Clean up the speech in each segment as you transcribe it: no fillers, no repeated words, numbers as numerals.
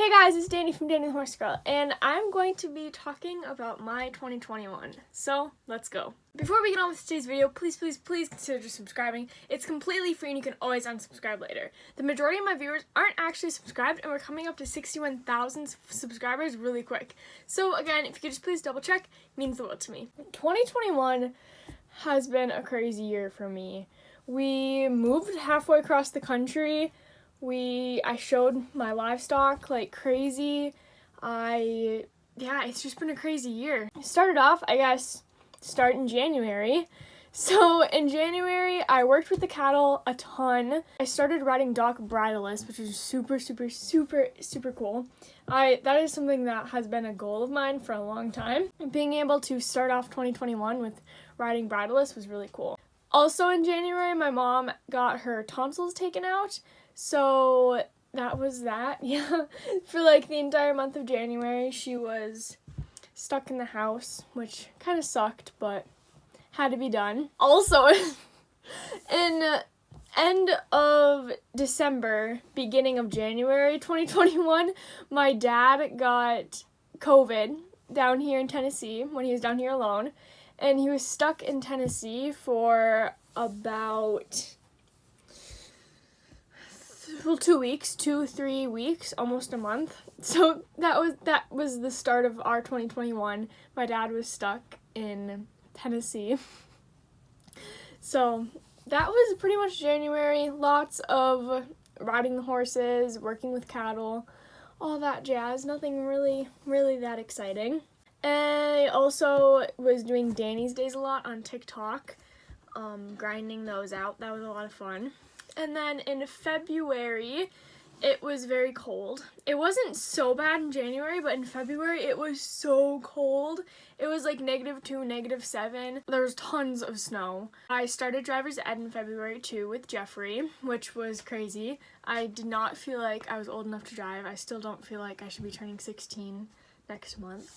Hey guys, it's Dani from Dani the Horse Girl, and I'm going to be talking about my 2021. So, let's go. Before we get on with today's video, please consider subscribing. It's completely free and you can always unsubscribe later. The majority of my viewers aren't actually subscribed, and we're coming up to 61,000 subscribers really quick. So again, if you could just please double check, it means the world to me. 2021 has been a crazy year for me. We moved halfway across the country. I showed my livestock like crazy. It's just been a crazy year. It started off, start in January. So in January, I worked with the cattle a ton. I started riding dock bridleless, which was super cool. That is something that has been a goal of mine for a long time. Being able to start off 2021 with riding bridleless was really cool. Also in January, my mom got her tonsils taken out. So that was that, yeah. For like the entire month of January, she was stuck in the house, which kind of sucked, but had to be done. Also, in end of December, beginning of January 2021, my dad got COVID down here in Tennessee when he was down here alone, and he was stuck in Tennessee for about 3 weeks, almost a month. So that was the start of our 2021. My dad was stuck in Tennessee. So that was pretty much January. Lots of riding the horses, working with cattle, all that jazz. Nothing really that exciting. And I also was doing Dani's Days a lot on TikTok, grinding those out. That was a lot of fun. And then in February, it was very cold. It wasn't so bad in January, but in February, it was so cold. It was like -2, -7. There was tons of snow. I started driver's ed in February too with Jeffrey, which was crazy. I did not feel like I was old enough to drive. I still don't feel like I should be turning 16 next month.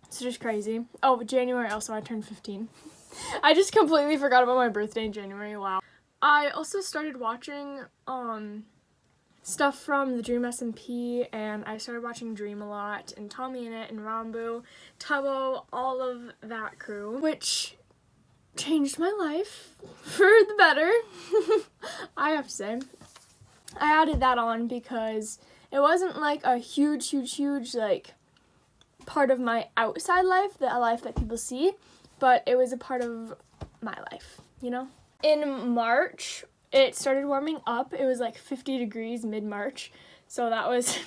It's just crazy. Oh, January also, I turned 15. I just completely forgot about my birthday in January. Wow. I also started watching stuff from the Dream SMP, and I started watching Dream a lot, and Tommy in it, and Rambu, Tubbo, all of that crew, which changed my life for the better, I have to say. I added that on because it wasn't like a huge like part of my outside life, the life that people see, but it was a part of my life, you know? In March, it started warming up. It was like 50 degrees mid-March. So that was,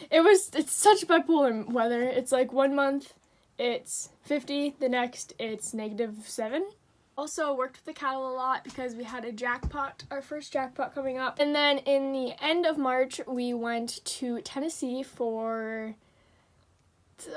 it's such bipolar weather. It's like one month it's 50, the next it's -7. Also worked with the cattle a lot because we had a jackpot, our first jackpot coming up. And then in the end of March, we went to Tennessee for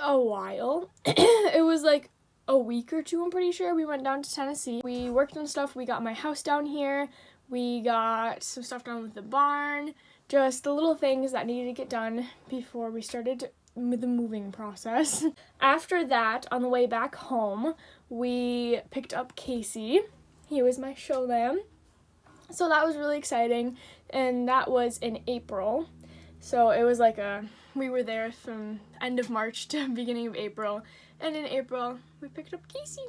a while. It was like a week or two, I'm pretty sure. We went down to Tennessee. We worked on stuff. We got my house down here. We got some stuff done with the barn. Just the little things that needed to get done before we started with the moving process. After that, on the way back home, we picked up Casey. He was my show lamb. So that was really exciting. And that was in April. So it was like we were there from end of March to beginning of April. And in April, we picked up Casey.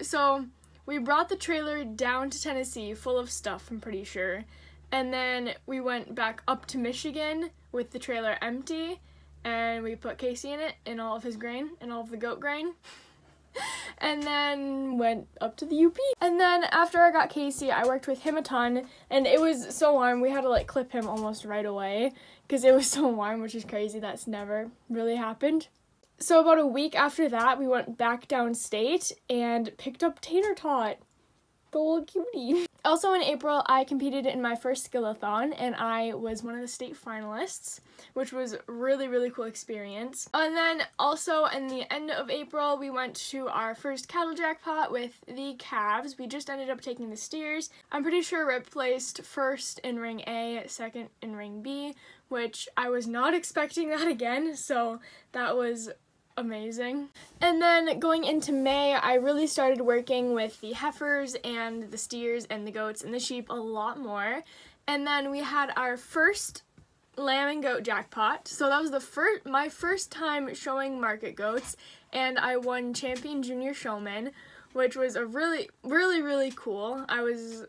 So we brought the trailer down to Tennessee full of stuff, I'm pretty sure. And then we went back up to Michigan with the trailer empty. And we put Casey in it, and all of his grain, and all of the goat grain. And then went up to the UP. And then after I got Casey, I worked with him a ton. And it was so warm, we had to like clip him almost right away. Because it was so warm, which is crazy. That's never really happened. So about a week after that, we went back downstate and picked up Tater Tot, the little cutie. Also in April, I competed in my first skill-a-thon, and I was one of the state finalists, which was really cool experience. And then also in the end of April, we went to our first cattle jackpot with the calves. We just ended up taking the steers. I'm pretty sure Rip placed first in ring A, second in ring B, which I was not expecting that again, so that was amazing. And then going into May, I really started working with the heifers and the steers and the goats and the sheep a lot more. And then we had our first lamb and goat jackpot. So that was my first time showing market goats, and I won champion junior showman, which was a really cool. I was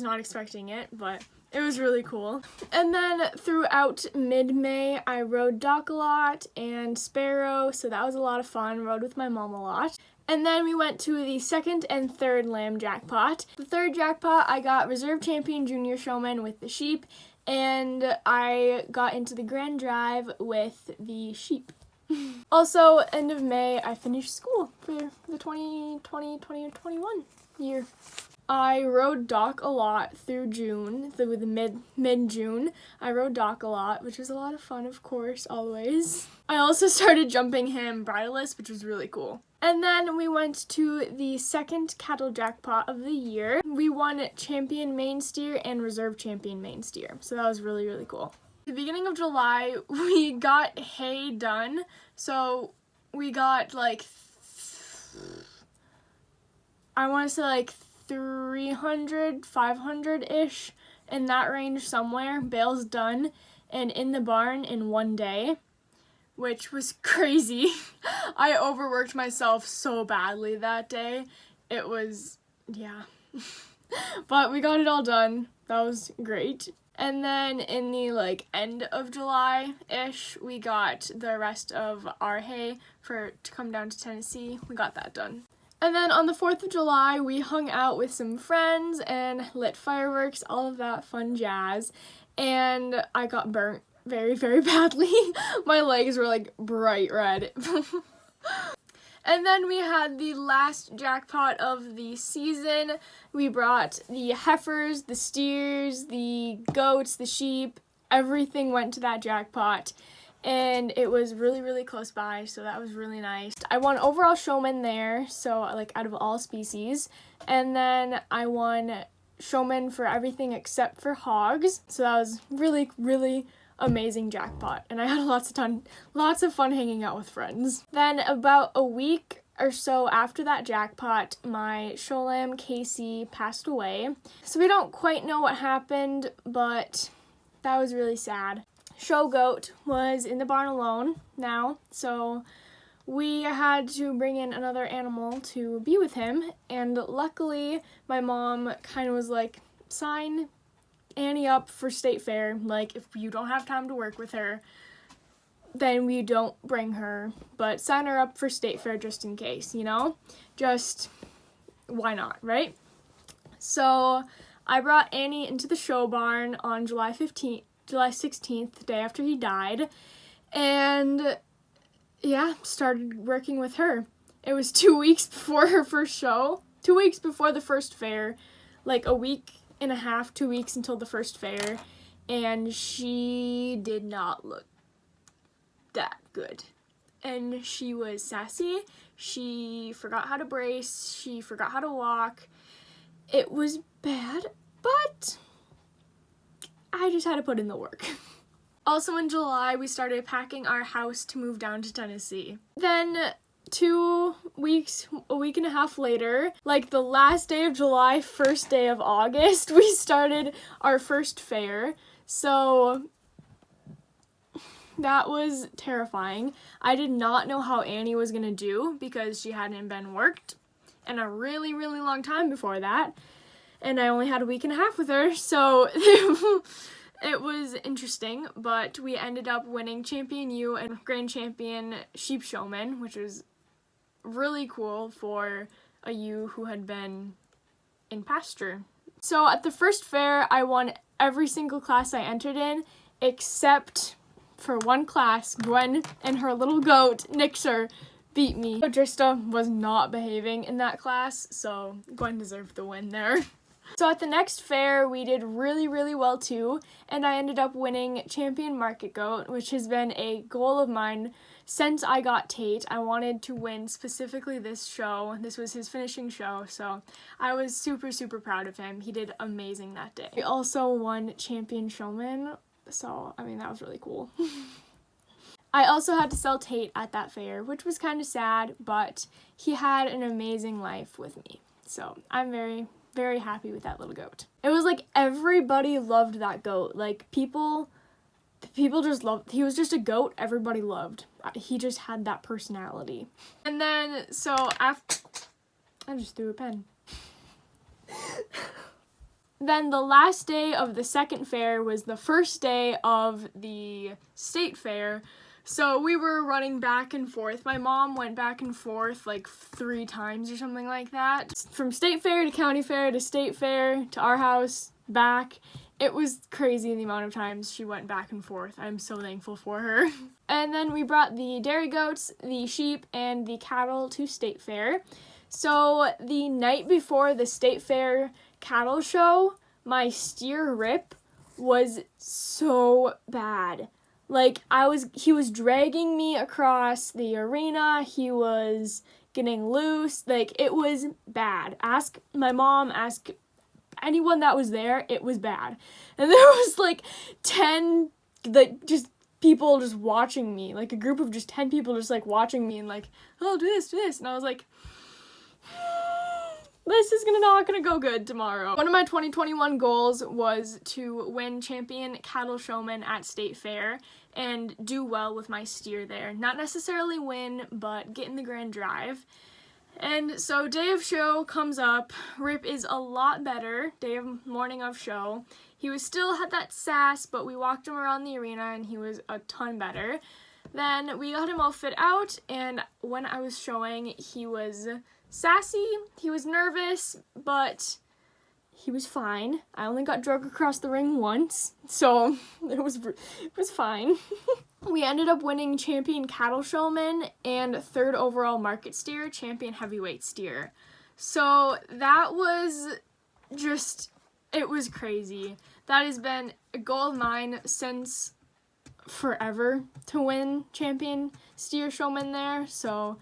not expecting it, but it was really cool. And then throughout mid-May, I rode Doc a lot and Sparrow, so that was a lot of fun. Rode with my mom a lot. And then we went to the second and third lamb jackpot. The third jackpot, I got reserve champion junior showman with the sheep, and I got into the grand drive with the sheep. Also, end of May, I finished school for the 2020-2021 year. I rode Doc a lot through June, through the mid-June. I rode Doc a lot, which was a lot of fun, of course, always. I also started jumping him bridleless, which was really cool. And then we went to the second cattle jackpot of the year. We won champion main steer and reserve champion main steer, so that was really cool. At the beginning of July, we got hay done, so we got like, I want to say like 300, 500-ish, in that range somewhere, bales done and in the barn in one day, which was crazy. I overworked myself so badly that day. It was, yeah. But we got it all done. That was great. And then in the end of July-ish, we got the rest of our hay to come down to Tennessee. We got that done. And then on the 4th of July, we hung out with some friends and lit fireworks, all of that fun jazz. And I got burnt very badly. My legs were like bright red. And then we had the last jackpot of the season. We brought the heifers, the steers, the goats, the sheep. Everything went to that jackpot. And it was really close by, so that was really nice. I won overall showman there, so out of all species. And then I won showman for everything except for hogs. So that was really amazing jackpot. And I had lots of fun hanging out with friends. Then about a week or so after that jackpot, my show lamb Casey passed away. So we don't quite know what happened, but that was really sad. Show goat was in the barn alone now, so we had to bring in another animal to be with him, and luckily my mom kind of was like, sign Annie up for state fair. Like, if you don't have time to work with her, then we don't bring her, but sign her up for state fair just in case, you know? Just, why not, right? So I brought Annie into the show barn on July 16th, the day after he died, and yeah, started working with her. It was 2 weeks before her first show, 2 weeks before the first fair, like a week and a half, 2 weeks until the first fair, and she did not look that good. And she was sassy, she forgot how to brace, she forgot how to walk. It was bad, but I just had to put in the work. Also in July, we started packing our house to move down to Tennessee. Then 2 weeks, a week and a half later, like the last day of July, first day of August, we started our first fair. So that was terrifying. I did not know how Annie was gonna do because she hadn't been worked in a really long time before that. And I only had a week and a half with her, so it was interesting, but we ended up winning Champion ewe and Grand Champion Sheep Showman, which was really cool for a ewe who had been in pasture. So at the first fair, I won every single class I entered in, except for one class. Gwen and her little goat, Nixer, beat me. Drista was not behaving in that class, so Gwen deserved the win there. So at the next fair, we did really well too, and I ended up winning Champion Market Goat, which has been a goal of mine since I got Tate. I wanted to win specifically this show. This was his finishing show, so I was super proud of him. He did amazing that day. We also won Champion Showman, so I mean that was really cool. I also had to sell Tate at that fair, which was kind of sad, but he had an amazing life with me, so I'm very happy with that little goat. It was like everybody loved that goat. Like, people people just loved, he was just a goat everybody loved. He just had that personality. And then, so after, I just threw a pen. Then the last day of the second fair was the first day of the state fair. So we were running back and forth. My mom went back and forth like 3 times or something like that. From state fair to county fair to state fair to our house, back. It was crazy the amount of times she went back and forth. I'm so thankful for her. And then we brought the dairy goats, the sheep, and the cattle to state fair. So the night before the state fair cattle show, my steer Rip was so bad. Like, he was dragging me across the arena. He was getting loose. Like, it was bad. Ask my mom, ask anyone that was there, it was bad. And there was like 10, like, just people just watching me. Like, a group of just 10 people just like watching me and like, oh, do this, do this. And I was like, this is not gonna go good tomorrow. One of my 2021 goals was to win champion cattle showman at state fair and do well with my steer there. Not necessarily win, but get in the grand drive. And so day of show comes up. Rip is a lot better. Morning of show. He was still had that sass, but we walked him around the arena and he was a ton better. Then we got him all fit out, and when I was showing, he was sassy, he was nervous, but he was fine. I only got drug across the ring once, so it was fine. We ended up winning champion cattle showman and 3rd overall market steer, champion heavyweight steer. So that was just, it was crazy. That has been a goal of mine since forever to win champion steer showman there, so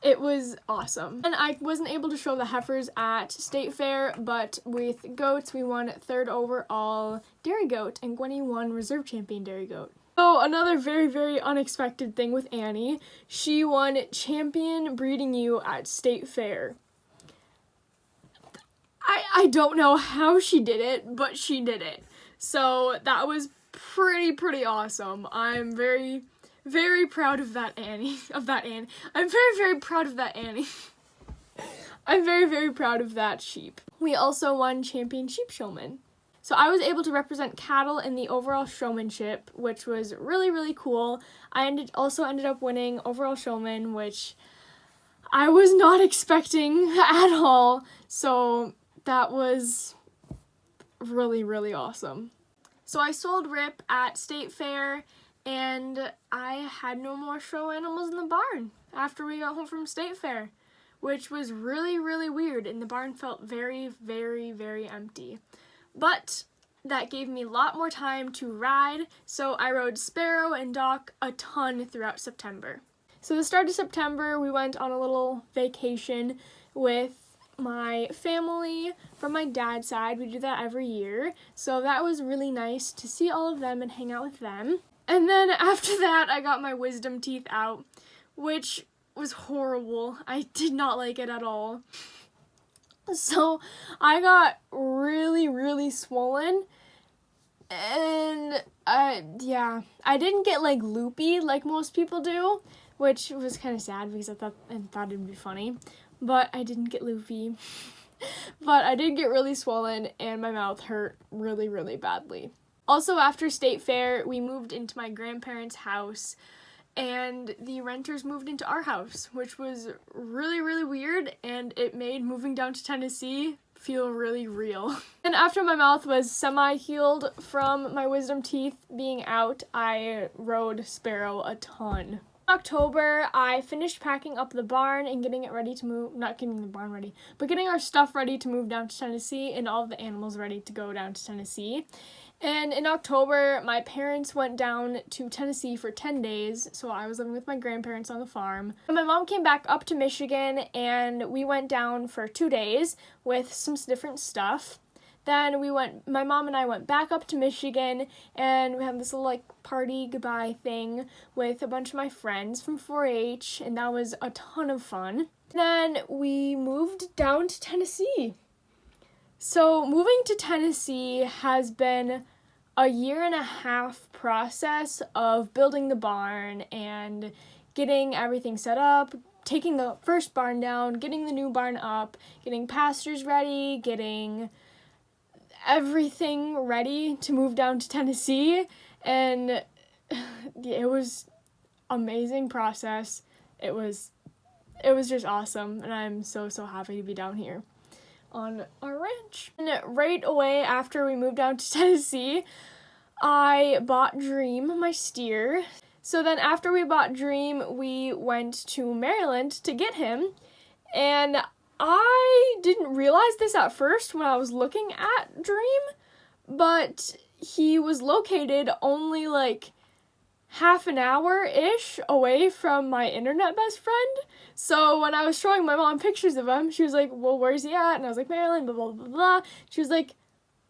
it was awesome. And I wasn't able to show the heifers at state fair, but with goats we won 3rd overall dairy goat, and Gwenny won reserve champion dairy goat. So another very, very unexpected thing with Annie, she won champion breeding ewe at state fair. I don't know how she did it, but she did it. So that was pretty awesome. I'm very, very proud of that Annie. I'm very, very proud of that Annie. I'm very, very proud of that sheep. We also won champion sheep showman. So I was able to represent cattle in the overall showmanship, which was really, really cool. I also ended up winning overall showman, which I was not expecting at all. So that was really, really awesome. So I sold Rip at state fair, and I had no more show animals in the barn after we got home from state fair, which was really, really weird, and the barn felt very, very, very empty. But that gave me a lot more time to ride, so I rode Sparrow and Doc a ton throughout September. So the start of September, we went on a little vacation with my family from my dad's side. We do that every year, so that was really nice to see all of them and hang out with them. And then after that, I got my wisdom teeth out, which was horrible. I did not like it at all. So I got really, really swollen, and I didn't get like loopy like most people do, which was kind of sad because I thought it'd be funny, but I didn't get loopy. But I did get really swollen, and my mouth hurt really, really badly. Also, after state fair, we moved into my grandparents' house, and the renters moved into our house, which was really, really weird, and it made moving down to Tennessee feel really real. And after my mouth was semi-healed from my wisdom teeth being out, I rode Sparrow a ton. In October, I finished packing up the barn and getting it ready to move, not getting the barn ready, but getting our stuff ready to move down to Tennessee and all of the animals ready to go down to Tennessee. And in October, my parents went down to Tennessee for 10 days, so I was living with my grandparents on the farm. And my mom came back up to Michigan, and we went down for 2 days with some different stuff. Then my mom and I went back up to Michigan, and we had this little like party goodbye thing with a bunch of my friends from 4-H, and that was a ton of fun. Then we moved down to Tennessee. So moving to Tennessee has been a 1.5 year process of building the barn and getting everything set up, taking the first barn down, getting the new barn up, getting pastures ready, getting everything ready to move down to Tennessee. And it was amazing process. It was just awesome, and I'm so happy to be down here on our ranch. And right away after we moved down to Tennessee, I bought Dream, my steer. So then after we bought Dream, we went to Maryland to get him, and I didn't realize this at first when I was looking at Dream, but he was located only like half an hour-ish away from my internet best friend. So when I was showing my mom pictures of him, she was like, well, where's he at? And I was like, Maryland, blah, blah, blah, blah. She was like,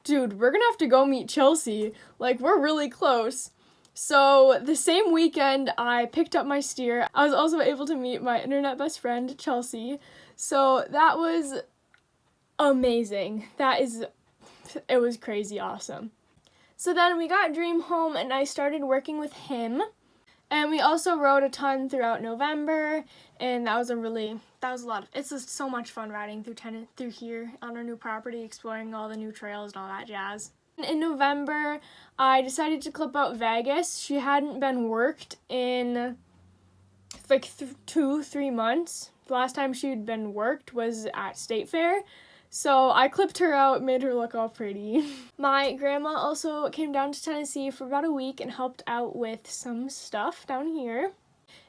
dude, we're gonna have to go meet Chelsea. Like, we're really close. So the same weekend I picked up my steer, I was also able to meet my internet best friend, Chelsea. So that was amazing. It was crazy awesome. So then we got Dream home and I started working with him. And we also rode a ton throughout November, and that was a lot of, it's just so much fun riding through here on our new property, exploring all the new trails and all that jazz. In November, I decided to clip out Vegas. She hadn't been worked in like 2-3 months. The last time she'd been worked was at State Fair. So I clipped her out, made her look all pretty. My grandma also came down to Tennessee for about a week and helped out with some stuff down here.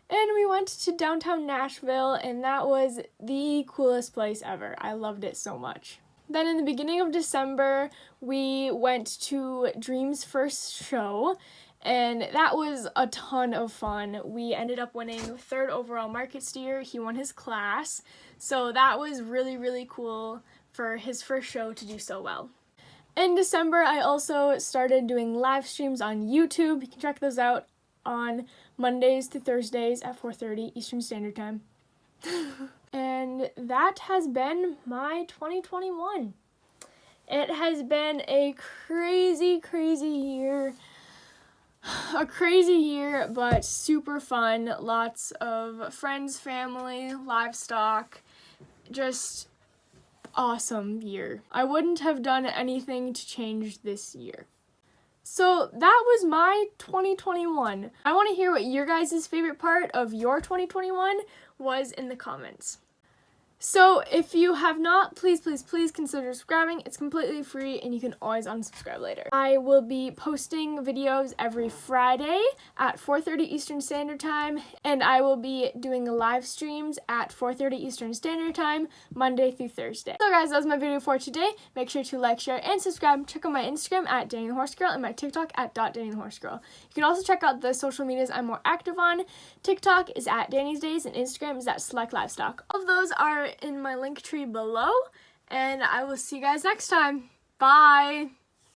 And we went to downtown Nashville, and that was the coolest place ever. I loved it so much. Then in the beginning of December, we went to Dream's first show, and that was a ton of fun. We ended up winning 3rd overall market steer. He won his class, so that was really cool for his first show to do so well. In December, I also started doing live streams on YouTube. You can check those out on Mondays to Thursdays at 4:30 Eastern Standard Time. And that has been my 2021. It has been a crazy year. A crazy year, but super fun. Lots of friends, family, livestock, just awesome year. I wouldn't have done anything to change this year. So that was my 2021. I want to hear what your guys' favorite part of your 2021 was in the comments. So if you have not, please consider subscribing. It's completely free and you can always unsubscribe later. I will be posting videos every Friday at 4:30 Eastern Standard Time, and I will be doing live streams at 4:30 Eastern Standard Time, Monday through Thursday. So guys, that was my video for today. Make sure to like, share, and subscribe. Check out my Instagram at Dani the Horse Girl and my TikTok at .Dani the Horse Girl. You can also check out the social medias I'm more active on. TikTok is at Dani's Days and Instagram is at Select Livestock. All of those are in my link tree below, and I will see you guys next time. Bye!